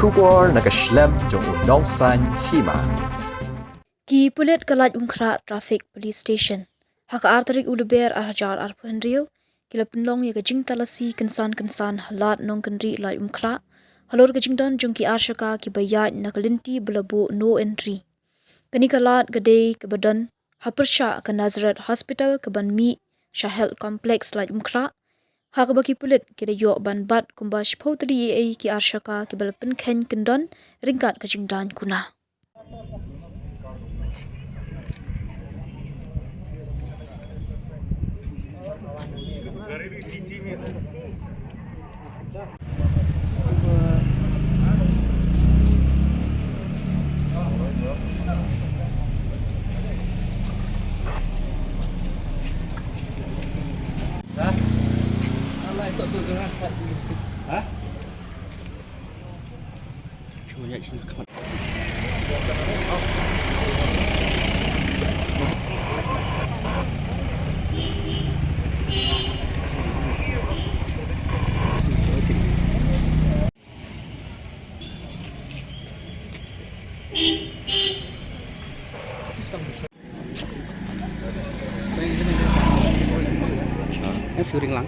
Shubor nakaslem jong unongsan Hima. Ki Pulit ke Laitumkhrah Traffic Police Station. Hak arterik uleber arhajar arpuhenriu. Kila penlong ya kejing talasi kensan halat nong kendri Laitumkhrah. Halor kejing don jong ki Arshaka ki Ïaid nak Lynti belabu no entry. Kani kalat gede ke badan Hapersha ke Nazareth Hospital ke ban mi Shahel Complex Laitumkhrah. Hak baki Pulit kira yok ban bat kumbash pautri ki Arshaka ki balapen ken kendon ringkat kejing dan Kuna. Em syuting lang.